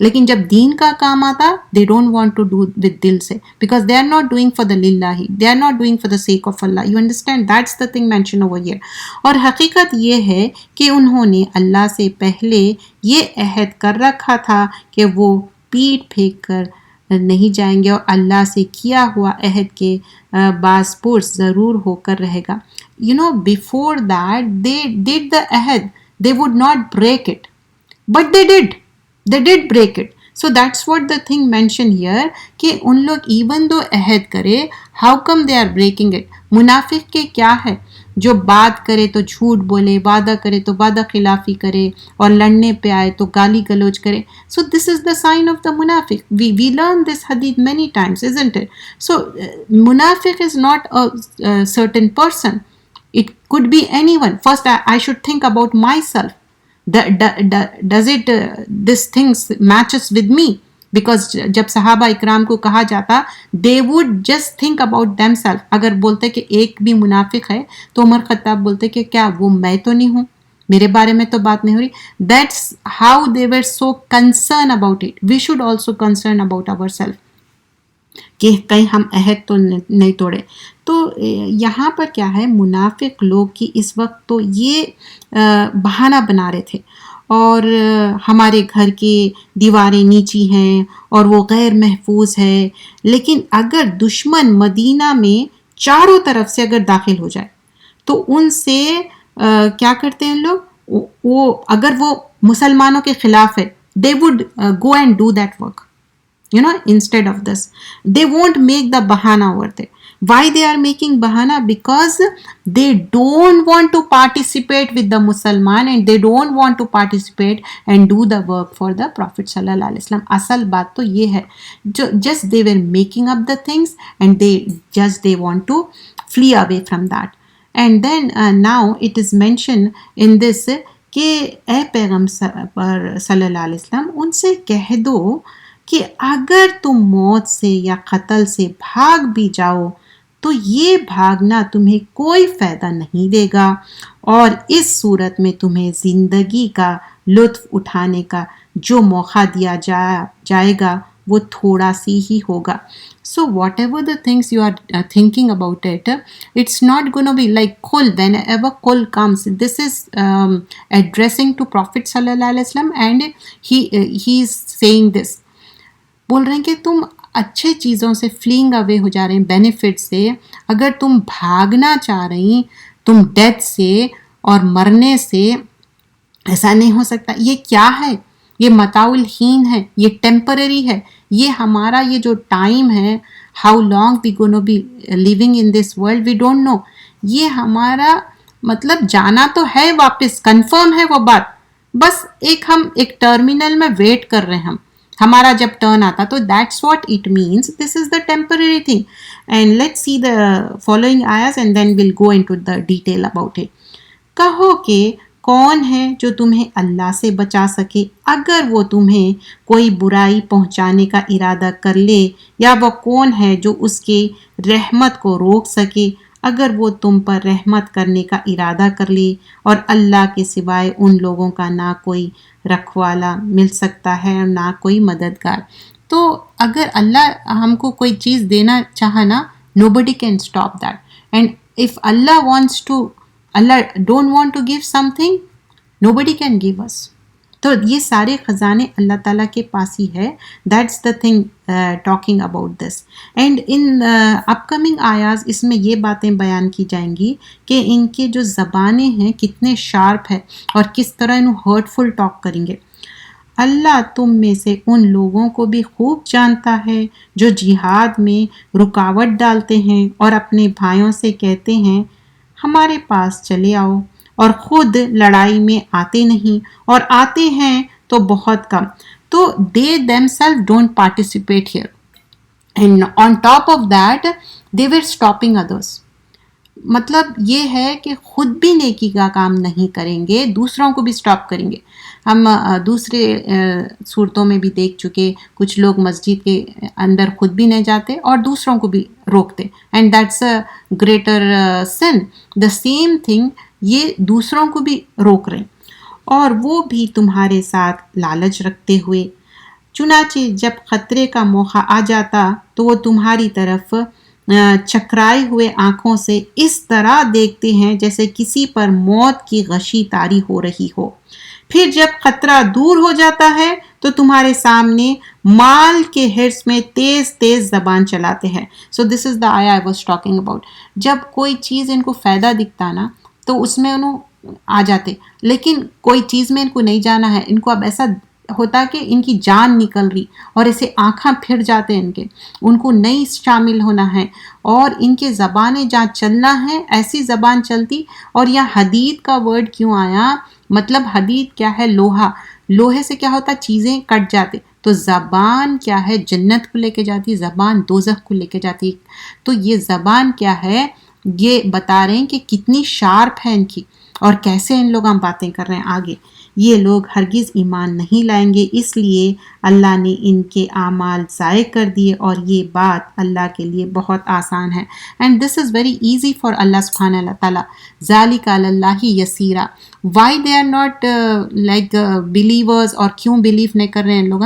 [SPEAKER 1] لیکن جب دین کا کام آتا they don't want to do with دل سے، because they are not doing for the للہ، they are not doing for the sake of Allah۔ you understand that's the thing mentioned over here۔ اور حقیقت یہ ہے کہ انہوں نے اللہ سے پہلے یہ عہد کر رکھا تھا کہ وہ پیٹ پھینک کر نہیں جائیں گے، اور اللہ سے کیا ہوا عہد کے باز پرس ضرور ہو کر رہے گا۔ before that they did the عہد، they would not break it but they did break it۔ so that's what the thing mentioned here کہ ان لوگ even though عہد کرے، how come they are breaking it؟ منافق کے کیا ہے؟ جو بات کرے تو جھوٹ بولے، وعدہ کرے تو وعدہ خلافی کرے، اور لڑنے پہ آئے تو گالی گلوچ کرے۔ so this is the sign of the munafiq۔ we learn this hadith many times isn't it؟ so munafiq is not a certain person، it could be anyone۔ first I should think about myself۔ does it this things matches with me؟ because جب صحابہ اکرام کو کہا جاتا they would just think about themselves۔ اگر بولتے کہ ایک بھی منافق ہے تو عمر خطاب بولتے کہ کیا وہ میں تو نہیں ہوں؟ میرے بارے میں تو بات نہیں ہو رہی. That's how they were so concern about it. We should also concern about our self کہ کہیں ہم عہد تو نہیں توڑے. تو یہاں پر کیا ہے، منافق لوگ کی اس وقت تو یہ بہانہ بنا رہے تھے، اور ہمارے گھر کی دیواریں نیچی ہیں اور وہ غیر محفوظ ہے. لیکن اگر دشمن مدینہ میں چاروں طرف سے اگر داخل ہو جائے تو ان سے کیا کرتے ہیں لوگ، وہ اگر وہ مسلمانوں کے خلاف ہے، they would go and do that work. Instead of this, they won't make the bahana over there. Why they are making bahana? Because they don't want to participate with the Musliman, and they don't want to participate and do the work for the Prophet sallallahu alaihi wasallam. Asal baat to ye hai, just they were making up the things, and they want to flee away from that. And then now it is mentioned in this کہ اے پیغمبر صلی اللہ علیہ وسلم ان سے کہہ دو کہ اگر تم موت سے یا قتل سے بھاگ بھی جاؤ تو یہ بھاگنا تمہیں کوئی فائدہ نہیں دے گا، اور اس صورت میں تمہیں زندگی کا لطف اٹھانے کا جو موقع دیا جائے گا وہ تھوڑا سی ہی ہوگا. So whatever the things you are thinking about it, it's not going to be like Qul. Whenever Qul comes, this is addressing to Prophet sallallahu alaihi wasallam, and he is saying this. بول رہے ہیں کہ تم اچھے چیزوں سے فلینگ اوے ہو جا رہے ہیں، بینیفٹ سے. اگر تم بھاگنا چاہ رہی تم ڈیتھ سے اور مرنے سے، ایسا نہیں ہو سکتا. یہ کیا ہے؟ یہ متاع الحین ہے، یہ ٹیمپرری ہے. یہ ہمارا یہ جو ٹائم ہے، how long we gonna be living in this world we don't know. یہ ہمارا مطلب جانا تو ہے واپس، کنفرم ہے وہ بات، بس ہم ایک ٹرمینل میں ویٹ کر رہے ہیں. ہمارا جب ٹرن آتا تو that's what it means. This is the temporary thing. And let's see the following آیاز and then will go into the detail about it. کہو کہ کون ہے جو تمہیں اللہ سے بچا سکے اگر وہ تمہیں کوئی برائی پہنچانے کا ارادہ کر لے، یا وہ کون ہے جو اس کے رحمت کو روک سکے اگر وہ تم پر رحمت کرنے کا ارادہ کر لے، اور اللہ کے سوائے ان لوگوں کا نہ کوئی رکھوالا مل سکتا ہے اور نہ کوئی مددگار. تو اگر اللہ ہم کو کوئی چیز دینا چاہا نا، nobody can stop that. And if Allah don't want to give something, nobody can give us. تو یہ سارے خزانے اللہ تعالیٰ کے پاس ہی ہے. That's the thing talking about this. And in upcoming آیاز اس میں یہ باتیں بیان کی جائیں گی کہ ان کے جو زبانیں ہیں کتنے شارپ ہے اور کس طرح انہوں ہرٹفل ٹاک کریں گے. اللہ تم میں سے ان لوگوں کو بھی خوب جانتا ہے جو جہاد میں رکاوٹ ڈالتے ہیں اور اپنے بھائیوں سے کہتے ہیں ہمارے پاس چلے آؤ، اور خود لڑائی میں آتے نہیں، اور آتے ہیں تو بہت کم. تو they themselves don't participate here. And on top of that, they were stopping others. مطلب یہ ہے کہ خود بھی نیکی کا کام نہیں کریں گے، دوسروں کو بھی سٹاپ کریں گے. ہم دوسرے صورتوں میں بھی دیکھ چکے، کچھ لوگ مسجد کے اندر خود بھی نہیں جاتے اور دوسروں کو بھی روکتے، and that's a greater sin. The same thing یہ دوسروں کو بھی روک رہے، اور وہ بھی تمہارے ساتھ لالچ رکھتے ہوئے. چنانچہ جب خطرے کا موقع آ جاتا تو وہ تمہاری طرف چکرائے ہوئے آنکھوں سے اس طرح دیکھتے ہیں جیسے کسی پر موت کی غشی طاری ہو رہی ہو. پھر جب خطرہ دور ہو جاتا ہے تو تمہارے سامنے مال کے حرص میں تیز تیز زبان چلاتے ہیں. سو دس از دا آیا آئی واز ٹاکنگ اباؤٹ. جب کوئی چیز ان کو فائدہ دکھتا نا تو اس میں انہوں آ جاتے، لیکن کوئی چیز میں ان کو نہیں جانا ہے. ان کو اب ایسا ہوتا کہ ان کی جان نکل رہی اور ایسے آنکھاں پھر جاتے ہیں ان کو نہیں شامل ہونا ہے، اور ان کے زبانیں جہاں چلنا ہے ایسی زبان چلتی. اور یہاں حدید کا ورڈ کیوں آیا؟ مطلب حدید کیا ہے؟ لوہا. لوہے سے کیا ہوتا؟ چیزیں کٹ جاتے. تو زبان کیا ہے؟ جنت کو لے کے جاتی، زبان دوزخ کو لے کے جاتی. تو یہ زبان کیا ہے؟ یہ بتا رہے ہیں کہ کتنی شارپ ہے ان کی، اور کیسے ان لوگ ہم باتیں کر رہے ہیں آگے یہ لوگ ہرگز ایمان نہیں لائیں گے، اس لیے اللہ نے ان کے اعمال ضائع کر دیے، اور یہ بات اللہ کے لیے بہت آسان ہے. And this is very easy for Allah سبحانہ اللہ تعالیٰ. ذالک علی اللہ یسیرا. Why they are not like believers, اور کیوں بلیو نہیں کر رہے ہیں لوگ؟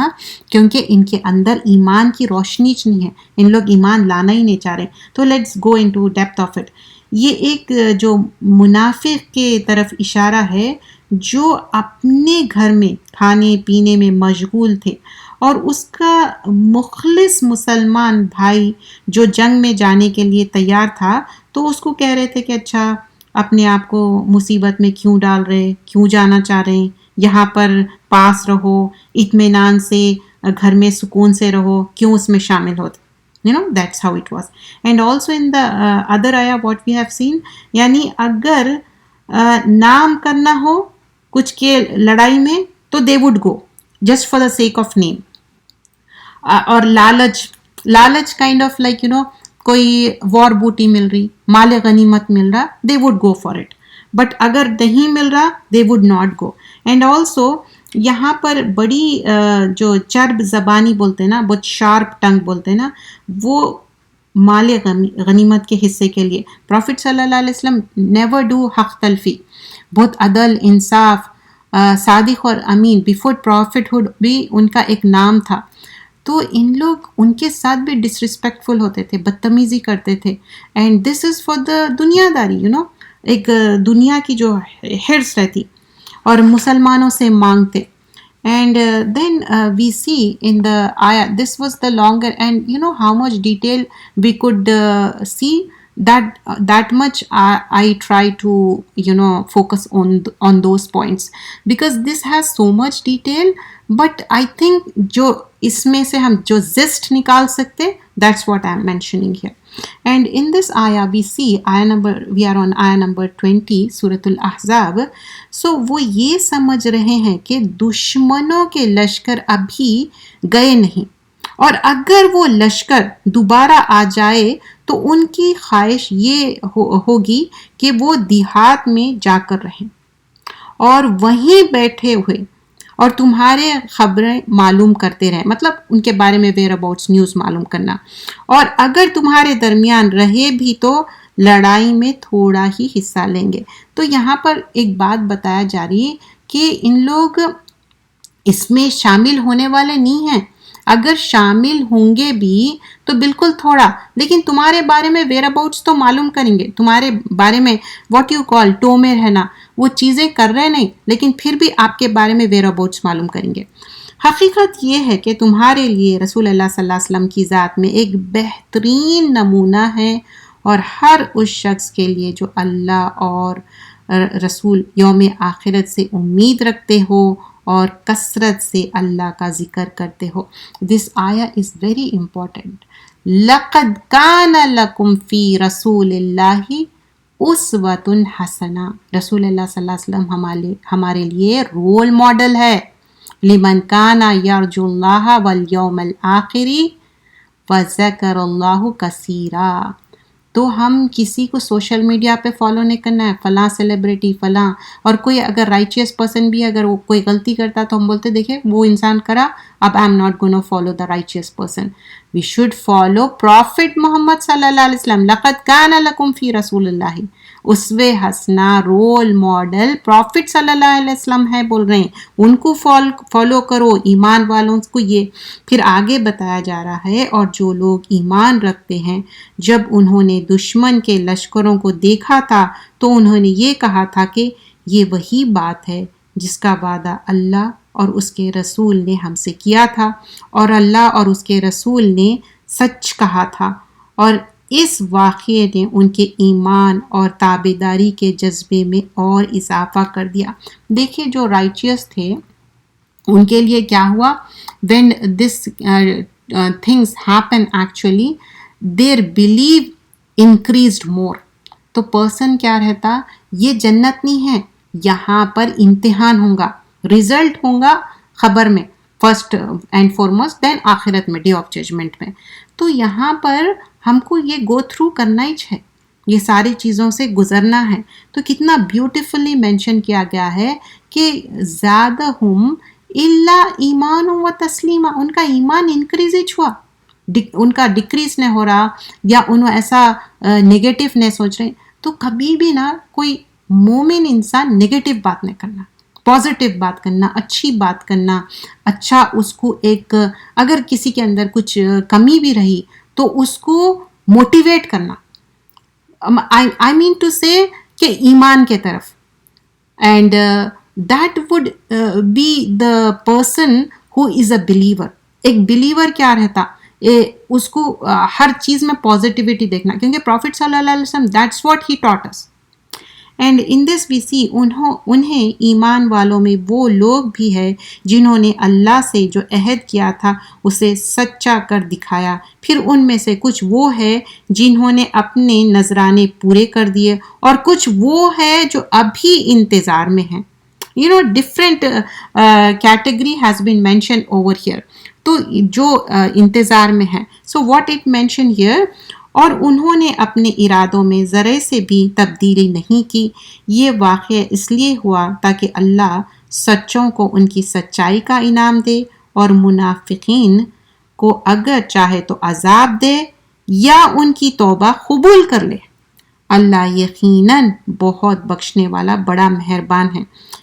[SPEAKER 1] کیونکہ ان کے اندر ایمان کی روشنی نہیں ہے، ان لوگ ایمان لانا ہی نہیں چاہ رہے. تو let's go into depth of it. یہ ایک جو منافق کے طرف اشارہ ہے، جو اپنے گھر میں کھانے پینے میں مشغول تھے، اور اس کا مخلص مسلمان بھائی جو جنگ میں جانے کے لیے تیار تھا، تو اس کو کہہ رہے تھے کہ اچھا اپنے آپ کو مصیبت میں کیوں ڈال رہے، کیوں جانا چاہ رہے ہیں، یہاں پر پاس رہو، اطمینان سے گھر میں سکون سے رہو، کیوں اس میں شامل ہوتے. That's how it was. And also in the other ayah what we have seen, یعنی اگر نام کرنا ہو کچھ کے لڑائی میں تو they would go just for the sake of name. اور لالچ کائنڈ آف لائک کوئی وار بوٹی مل رہی، مال غنیمت مل رہا، they would go for it. But اگر نہیں مل رہا they would not go. And also یہاں پر بڑی جو چرب زبانی بولتے ہیں نا، بہت شارپ ٹنگ بولتے ہیں نا، وہ مال غنیمت کے حصے کے لیے. پروفٹ صلی اللہ علیہ وسلم نیور ڈو حق تلفی، بہت عدل، انصاف، صادق اور امین. بیفور پروفٹ ہوڈ بھی ان کا ایک نام تھا. تو ان لوگ ان کے ساتھ بھی ڈسرسپیکٹفل ہوتے تھے، بدتمیزی کرتے تھے. And this is for the دنیا داری، ایک دنیا کی جو حرص رہتی، اور مسلمانوں سے مانگتے. And then we see in the ayah, this was the longer, and how much detail we could see, that much I try to focus on those points, because this has so much detail. But I think جو اس میں سے ہم جو zest نکال سکتے، that's what I am mentioning here. And in this ayah we see we are on ayah number 20 سورۃ الاحزاب. So وہ یہ سمجھ رہے ہیں کہ دشمنوں کے لشکر ابھی گئے نہیں، اور اگر وہ لشکر دوبارہ آ جائے تو ان کی خواہش یہ ہوگی کہ وہ دیہات میں جا کر رہیں اور وہیں بیٹھے ہوئے اور تمہارے خبریں معلوم کرتے رہیں، مطلب ان کے بارے میں ویئر اباؤٹس نیوز معلوم کرنا. اور اگر تمہارے درمیان رہے بھی تو لڑائی میں تھوڑا ہی حصہ لیں گے. تو یہاں پر ایک بات بتایا جا رہی ہے کہ ان لوگ اس میں شامل ہونے والے نہیں ہیں. اگر شامل ہوں گے بھی تو بالکل تھوڑا، لیکن تمہارے بارے میں ویئر اباؤٹس تو معلوم کریں گے، تمہارے بارے میں واٹ یو کال ٹو میں رہنا، وہ چیزیں کر رہے نہیں، لیکن پھر بھی آپ کے بارے میں ویئر اباؤٹس معلوم کریں گے. حقیقت یہ ہے کہ تمہارے لیے رسول اللہ صلی اللہ علیہ وسلم کی ذات میں ایک بہترین نمونہ ہے، اور ہر اس شخص کے لیے جو اللہ اور رسول یوم آخرت سے امید رکھتے ہو اور کثرت سے اللہ کا ذکر کرتے ہو. دس آیا از ویری امپورٹنٹ. لقد کان لکم فی رسول اللہ اسوۃ حسنہ. رسول اللہ صلی اللہ علیہ وسلم ہمارے لیے رول ماڈل ہے. لمن کان یرجو اللہ والیوم الآخر وذکر اللہ کثیرا. تو ہم کسی کو سوشل میڈیا پہ فالو نہیں کرنا ہے، فلاں سیلیبریٹی فلاں، اور کوئی اگر رائچیس پرسن بھی اگر وہ کوئی غلطی کرتا تو ہم بولتے دیکھیں وہ انسان کرا، اب I am not gonna follow the righteous person. We should follow prophet Muhammad صلی اللہ علیہ وسلم. لقد کان لکم فی رسول اللہ، اسوہ حسنہ، رول ماڈل پروفٹ صلی اللہ علیہ وسلم ہے بول رہے ہیں، ان کو فالو کرو ایمان والوں کو. یہ پھر آگے بتایا جا رہا ہے، اور جو لوگ ایمان رکھتے ہیں جب انہوں نے دشمن کے لشکروں کو دیکھا تھا تو انہوں نے یہ کہا تھا کہ یہ وہی بات ہے جس کا وعدہ اللہ اور اس کے رسول نے ہم سے کیا تھا، اور اللہ اور اس کے رسول نے سچ کہا تھا. اور اس واقعے نے ان کے ایمان اور تابعداری کے جذبے میں اور اضافہ کر دیا. دیکھیے جو رائچیس تھے ان کے لیے کیا ہوا، when this things happen actually their belief increased more. تو پرسن کیا رہتا، یہ جنت نہیں ہے، یہاں پر امتحان ہوگا، رزلٹ ہوگا خبر میں فرسٹ اینڈ فارموسٹ، دین آخرت میں ڈے آف ججمنٹ میں. تو یہاں پر ہم کو یہ گو تھرو کرنا ہی ہے. یہ ساری چیزوں سے گزرنا ہے. تو کتنا بیوٹیفلی مینشن کیا گیا ہے کہ زیادہ ہم اللہ ایمان و تسلیمہ، ان کا ایمان انکریز ہی ہوا، ان کا ڈکریز نہیں ہو رہا یا انہوں ایسا نگیٹو نہیں سوچ رہے. تو کبھی بھی نا کوئی مومن انسان نگیٹو بات نہیں کرنا، پازیٹیو بات کرنا، اچھی بات کرنا، اچھا اس کو ایک اگر کسی کے اندر کچھ کمی بھی رہی تو اس کو موٹیویٹ کرنا. I mean to say کہ ایمان کے طرف. And that would be the person who is a believer. ایک بلیور کیا رہتا؟ اس کو ہر چیز میں پازیٹیوٹی دیکھنا، کیونکہ پروفٹ صلی اللہ علیہ وسلم that's what he taught us. And in this we see انہیں ایمان والوں میں وہ لوگ بھی ہے جنہوں نے اللہ سے جو عہد کیا تھا اسے سچا کر دکھایا. پھر ان میں سے کچھ وہ ہے جنہوں نے اپنے نذرانے پورے کر دیے، اور کچھ وہ ہے جو ابھی انتظار میں ہیں. Different category has been mention over here. تو جو انتظار میں ہے، so what it mention here, اور انہوں نے اپنے ارادوں میں ذرے سے بھی تبدیلی نہیں کی. یہ واقعہ اس لیے ہوا تاکہ اللہ سچوں کو ان کی سچائی کا انعام دے اور منافقین کو اگر چاہے تو عذاب دے یا ان کی توبہ قبول کر لے. اللہ یقیناً بہت بخشنے والا بڑا مہربان ہے.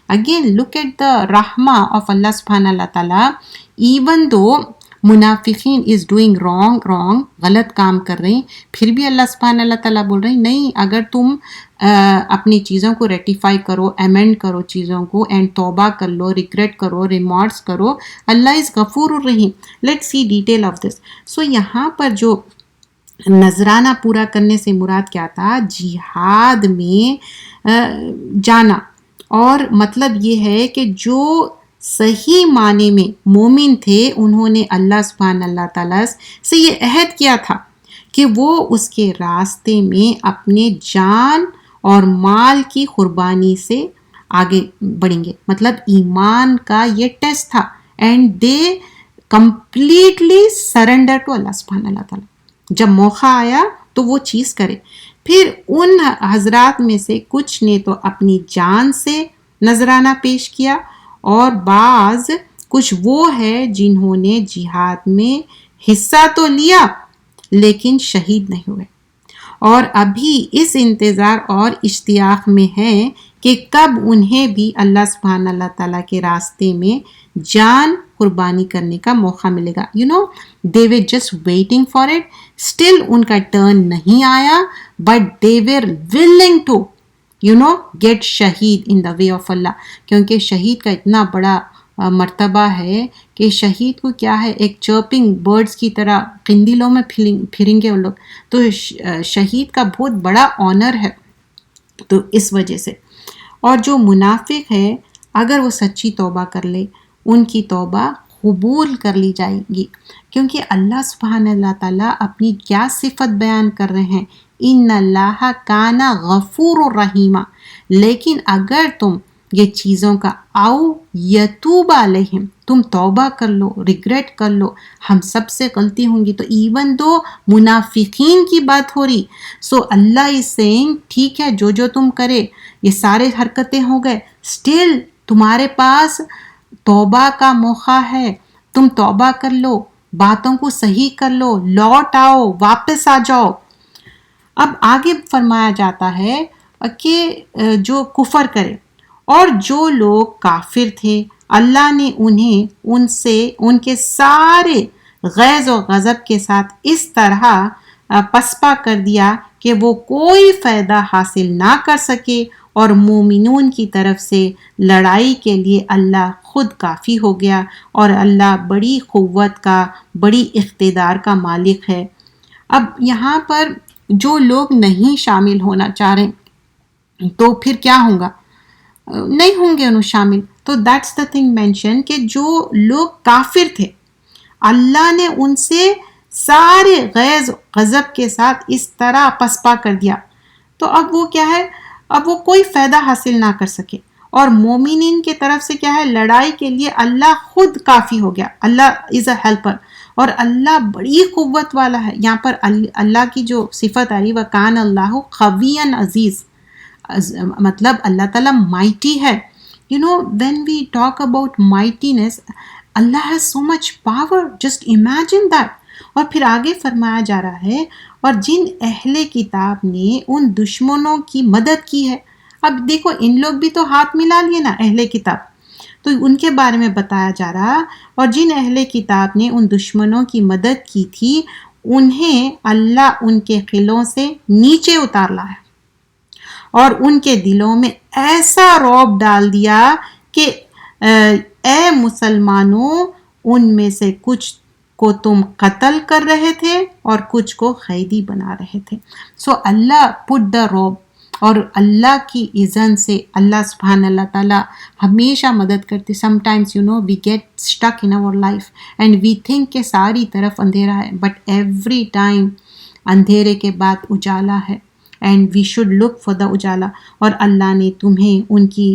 [SPEAKER 1] اگین لک ایٹ دا رحمہ آف اللہ سبحانہ اللہ تعالیٰ. ایون دو منافقین از ڈوئنگ رانگ غلط کام کر رہے ہیں، پھر بھی اللہ سبحانہ اللہ تعالیٰ بول رہے ہیں نہیں، اگر تم اپنی چیزوں کو ریٹیفائی کرو، ایمینڈ کرو چیزوں کو، اینڈ توبہ کر لو، ریگریٹ کرو، ریمارس کرو، اللہ از غفور الرحیم. Let see detail of this. So یہاں پر جو نذرانہ پورا کرنے سے مراد کیا تھا؟ جہاد میں جانا. اور مطلب یہ ہے کہ جو صحیح معنی میں مومن تھے انہوں نے اللہ سبحانہ اللہ تعالیٰ سے یہ عہد کیا تھا کہ وہ اس کے راستے میں اپنے جان اور مال کی قربانی سے آگے بڑھیں گے. مطلب ایمان کا یہ ٹیسٹ تھا، and they completely surrender to Allah سبحانہ اللہ تعالیٰ. جب موقع آیا تو وہ چیز کرے. پھر ان حضرات میں سے کچھ نے تو اپنی جان سے نذرانہ پیش کیا، اور بعض کچھ وہ ہے جنہوں نے جہاد میں حصہ تو لیا لیکن شہید نہیں ہوئے، اور ابھی اس انتظار اور اشتیاق میں ہیں کہ کب انہیں بھی اللہ سبحانہ اللہ تعالیٰ کے راستے میں جان قربانی کرنے کا موقع ملے گا. they were just waiting for it. Still ان کا ٹرن نہیں آیا, but they were willing to get شہید in the way of Allah. کیونکہ شہید کا اتنا بڑا مرتبہ ہے کہ شہید کو کیا ہے, ایک چرپنگ برڈز کی طرح قندیلوں میں پھریں گے وہ لوگ. تو شہید کا بہت آنر آنر ہے. تو اس وجہ سے, اور جو منافق ہے اگر وہ سچی توبہ کر لے, ان کی توبہ قبول کر لی جائے گی. کیونکہ اللہ سبحانہ اللہ تعالیٰ اپنی کیا صفت بیان کر رہے ہیں, ان اللہ کان غفور الرحیم. لیکن اگر تم یہ چیزوں کا او یتوب علیہم, تم توبہ کر لو, ریگریٹ کر لو, ہم سب سے غلطی ہوں گی. تو ایون دو منافقین کی بات ہو رہی, سو اللہ از سینگ ٹھیک ہے جو تم کرے, یہ سارے حرکتیں ہو گئے, اسٹل تمہارے پاس توبہ کا موقع ہے, تم توبہ کر لو, باتوں کو صحیح کر لو, لوٹ آؤ, واپس آ جاؤ. اب آگے فرمایا جاتا ہے کہ جو کفر کرے اور جو لوگ کافر تھے, اللہ نے انہیں ان کے سارے غیظ و غضب کے ساتھ اس طرح پسپا کر دیا کہ وہ کوئی فائدہ حاصل نہ کر سکے, اور مومنون کی طرف سے لڑائی کے لیے اللہ خود کافی ہو گیا, اور اللہ بڑی قوت کا, بڑی اقتدار کا مالک ہے. اب یہاں پر جو لوگ نہیں شامل ہونا چاہ رہے تو پھر کیا ہوگا, نہیں ہوں گے انہوں شامل. تو دیٹس دا تھنگ مینشن کہ جو لوگ کافر تھے اللہ نے ان سے سارے غیظ غضب کے ساتھ اس طرح پسپا کر دیا. تو اب وہ کیا ہے, اب وہ کوئی فائدہ حاصل نہ کر سکے, اور مومنین کی طرف سے کیا ہے, لڑائی کے لیے اللہ خود کافی ہو گیا, اللہ از اے ہیلپر. اور اللہ بڑی قوت والا ہے. یہاں پر اللہ کی جو صفت آ رہی وَكَانَ اللَّهُ قَوِيًّا عزیز, مطلب اللہ تعالیٰ مائٹی ہے. You know, when we talk about mightiness, Allah has so much power. Just imagine that. اور پھر آگے فرمایا جا رہا ہے اور جن اہل کتاب نے ان دشمنوں کی مدد کی ہے. اب دیکھو ان لوگ بھی تو ہاتھ ملا لیے نا اہل کتاب, تو ان کے بارے میں بتایا جا رہا. اور جن اہل کتاب نے ان دشمنوں کی مدد کی تھی انہیں اللہ ان کے قلعوں سے نیچے اتار لایا اور ان کے دلوں میں ایسا رعب ڈال دیا کہ اے مسلمانوں ان میں سے کچھ کو تم قتل کر رہے تھے اور کچھ کو قیدی بنا رہے تھے. سو اللہ پٹ دا رعب, اور اللہ کی اذن سے اللہ سبحان اللہ تعالیٰ ہمیشہ مدد کرتے. Sometimes you know we get stuck in our life and we think کہ ساری طرف اندھیرا ہے, بٹ ایوری ٹائم اندھیرے کے بعد اجالا ہے and we should look for the اجالا. اور اللہ نے تمہیں ان کی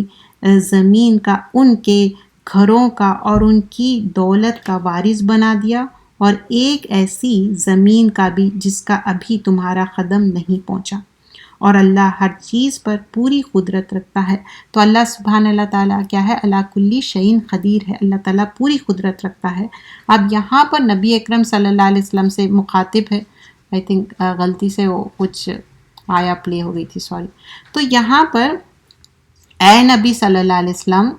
[SPEAKER 1] زمین کا, ان کے گھروں کا اور ان کی دولت کا وارث بنا دیا, اور ایک ایسی زمین کا بھی جس کا ابھی تمہارا قدم نہیں پہنچا. اور اللہ ہر چیز پر پوری قدرت رکھتا ہے. تو اللہ سبحانہ اللہ تعالیٰ کیا ہے, اللہ کلی شعین قدیر ہے, اللہ تعالیٰ پوری قدرت رکھتا ہے. اب یہاں پر نبی اکرم صلی اللہ علیہ وسلم سے مخاطب ہے. آئی تھنک غلطی سے وہ کچھ آیا پلے ہو گئی تھی, سوری. تو یہاں پر اے نبی صلی اللہ علیہ وسلم,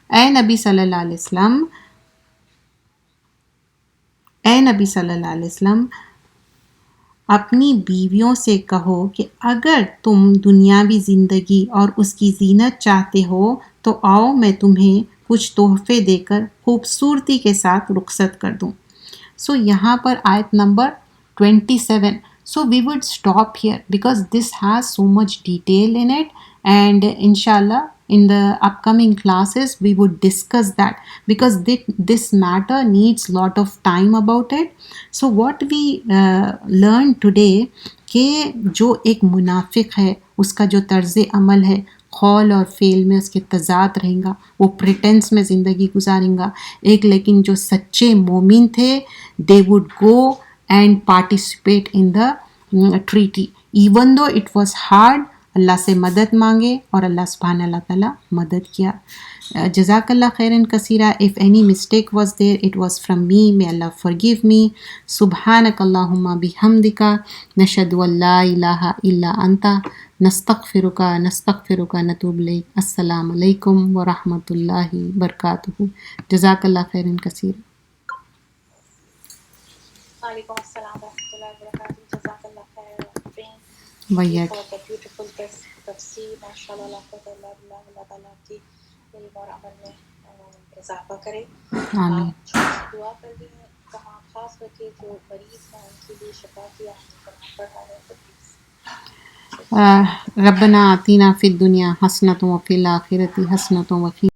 [SPEAKER 1] اے نبی صلی اللہ علیہ وسلم, اے نبی صلی اللہ علیہ وسلم اپنی بیویوں سے کہو کہ اگر تم دنیاوی زندگی اور اس کی زینت چاہتے ہو تو آؤ میں تمہیں کچھ تحفے دے کر خوبصورتی کے ساتھ رخصت کر دوں. سو یہاں پر آیت number 27. So we would stop here because this has so much detail in it, and inshallah in the upcoming classes we would discuss that because this matter needs lot of time about it. So what we learned today کہ جو ایک منافق ہے اس کا جو طرز عمل ہے قول اور فعل میں اس کے تضاد رہیں گا, وہ پریٹنس میں زندگی گزاریں گا. ایک لیکن جو سچے مومن تھے they would go and participate in the treaty even though it was hard. اللہ سے مدد مانگے اور اللہ سبحانہ اللہ تعالیٰ مدد کیا. جزاک اللہ خیراً کثیرہ. if any mistake was there it was from me, may Allah forgive me. سبحانک اللہم بحمدک نشہد ان لا الہ الا انت نستغفرک نتوب الیک. السلام علیکم ورحمۃ اللہ وبرکاتہ. جزاک اللہ خیراً کثیرہ.
[SPEAKER 2] وعلیکم السلام ورحمۃ اللہ وبرکاتہ. جزاک اللہ خیر
[SPEAKER 1] ویاک.
[SPEAKER 2] for the beautiful تفسیر. ماشاء اللہ اللہ تعالیٰ کی علم اور عمل میں اضافہ کرے.
[SPEAKER 1] آمین.
[SPEAKER 2] آپ چھوٹی سی دعا کر دیں, کہاں خاص کر کے جو مریض ہیں ان کے لیے شفا کی پڑھا ہے تو پلیز.
[SPEAKER 1] ربنا آتینا فی الدنیا حسنۃ وفی الآخرۃ حسنۃ وقنا